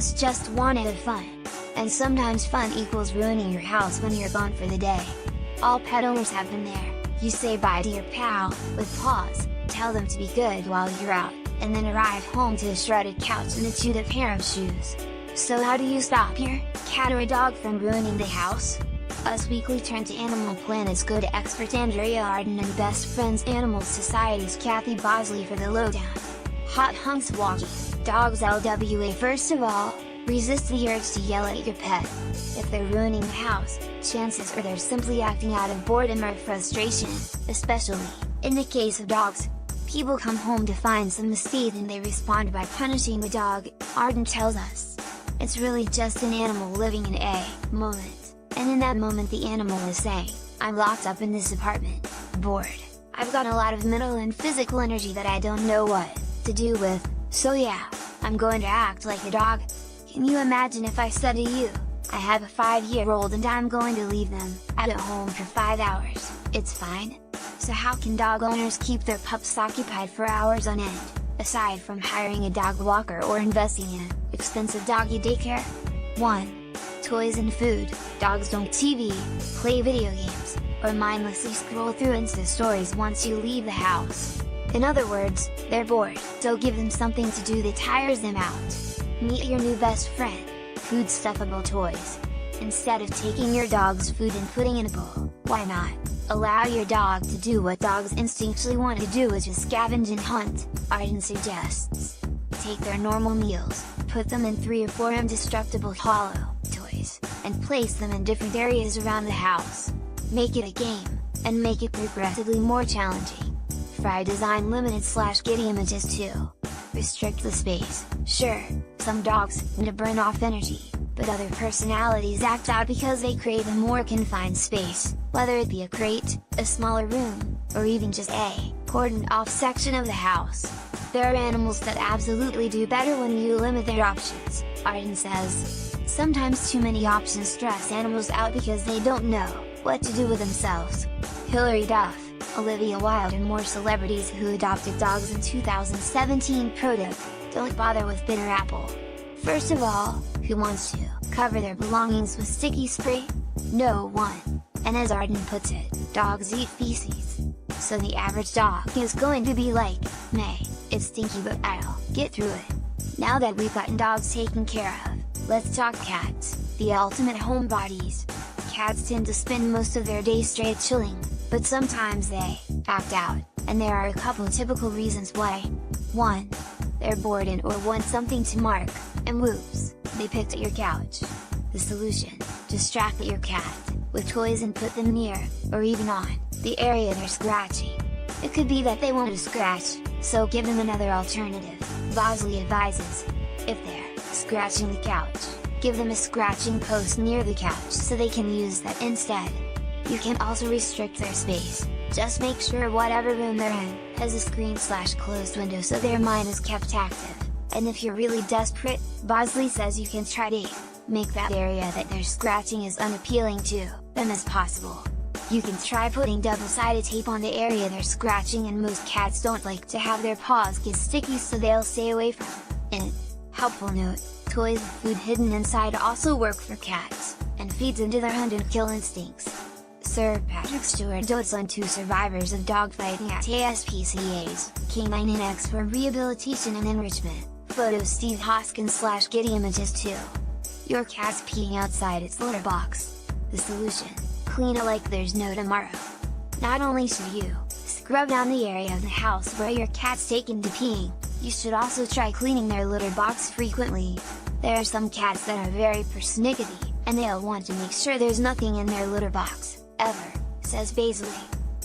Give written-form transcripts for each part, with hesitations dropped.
cats just wanted the fun. And sometimes fun equals ruining your house when you're gone for the day. All pet owners have been there. You say bye to your pal, with paws, tell them to be good while you're out, and then arrive home to a shredded couch and a chewed up pair of shoes. So how do you stop your cat or a dog from ruining the house? Us Weekly turn to Animal Planet's go to expert Andrea Arden and Best Friends Animal Society's Kathy Bosley for the lowdown. Hot hunks walking, dogs LWA. First of all, resist the urge to yell at your pet. If they're ruining the house, chances are they're simply acting out of boredom or frustration, especially in the case of dogs. People come home to find some misdeed and they respond by punishing the dog, Arden tells us. It's really just an animal living in a moment, and in that moment the animal is saying, I'm locked up in this apartment, bored. I've got a lot of mental and physical energy that I don't know what to do with, so yeah, I'm going to act like a dog. Can you imagine if I said to you, I have a 5-year-old and I'm going to leave them at home for 5 hours, it's fine? So how can dog owners keep their pups occupied for hours on end, aside from hiring a dog walker or investing in expensive doggy daycare? 1. Toys and food. Dogs don't TV, play video games, or mindlessly scroll through Insta stories once you leave the house. In other words, they're bored, so give them something to do that tires them out. Meet your new best friend, food stuffable toys. Instead of taking your dog's food and putting in a bowl, why not allow your dog to do what dogs instinctually want to do, which is scavenge and hunt, Arden suggests. Take their normal meals, put them in 3 or 4 indestructible hollow toys, and place them in different areas around the house. Make it a game, and make it progressively more challenging. Fry Design Limited/Getty Images 2. Restrict the space. Sure, some dogs need to burn off energy, but other personalities act out because they crave a more confined space, whether it be a crate, a smaller room, or even just a cordoned off section of the house. There are animals that absolutely do better when you limit their options, Arden says. Sometimes too many options stress animals out because they don't know what to do with themselves. Hilary Duff, Olivia Wilde and more celebrities who adopted dogs in 2017 product, don't bother with bitter apple. First of all, who wants to cover their belongings with sticky spray? No one. And as Arden puts it, dogs eat feces. So the average dog is going to be like, meh, it's stinky but I'll get through it. Now that we've gotten dogs taken care of, let's talk cats, the ultimate homebodies. Cats tend to spend most of their day straight chilling, but sometimes they act out, and there are a couple typical reasons why. 1. They're bored and or want something to mark, and whoops, they picked at your couch. The solution: distract your cat with toys and put them near, or even on, the area they're scratching. It could be that they want to scratch, so give them another alternative, Bosley advises. If they're scratching the couch, give them a scratching post near the couch so they can use that instead. You can also restrict their space. Just make sure whatever room they're in has a screen/closed window so their mind is kept active. And if you're really desperate, Bosley says you can try to make that area that they're scratching as unappealing to them as possible. You can try putting double-sided tape on the area they're scratching, and most cats don't like to have their paws get sticky, so they'll stay away from it. Helpful note: toys with food hidden inside also work for cats, and feeds into their hunt and kill instincts. Sir Patrick Stewart dotes on 2 survivors of dogfighting at ASPCA's Canine and X for Rehabilitation and Enrichment. Photo Steve Hoskins/Getty Images 2. Your cat's peeing outside its litter box. The solution: clean it like there's no tomorrow. Not only should you scrub down the area of the house where your cat's taken to peeing, you should also try cleaning their litter box frequently. There are some cats that are very persnickety, and they'll want to make sure there's nothing in their litter box, ever, says Bosley.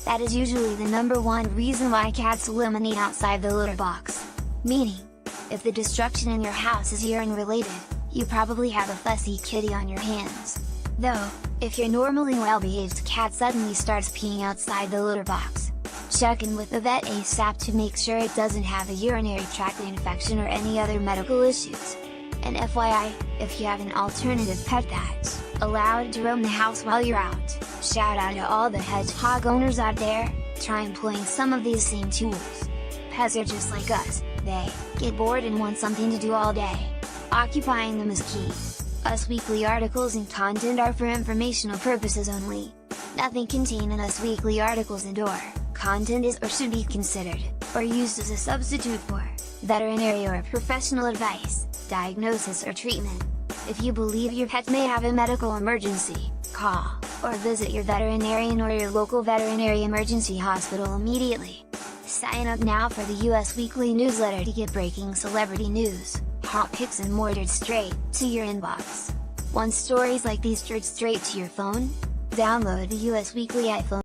That is usually the #1 reason why cats eliminate outside the litter box. Meaning, if the destruction in your house is urine related, you probably have a fussy kitty on your hands. Though, if your normally well-behaved cat suddenly starts peeing outside the litter box, check in with the vet ASAP to make sure it doesn't have a urinary tract infection or any other medical issues. And FYI, if you have an alternative pet that's allowed to roam the house while you're out, shout out to all the hedgehog owners out there, try employing some of these same tools. Pets are just like us, they get bored and want something to do all day. Occupying them is key. Us Weekly articles and content are for informational purposes only. Nothing contained in Us Weekly articles and/or content is or should be considered, or used as a substitute for, veterinary or professional advice, diagnosis or treatment. If you believe your pet may have a medical emergency, call, or visit your veterinarian or your local veterinary emergency hospital immediately. Sign up now for the US Weekly newsletter to get breaking celebrity news, hot picks and more straight to your inbox. Want stories like these straight to your phone? Download the US Weekly iPhone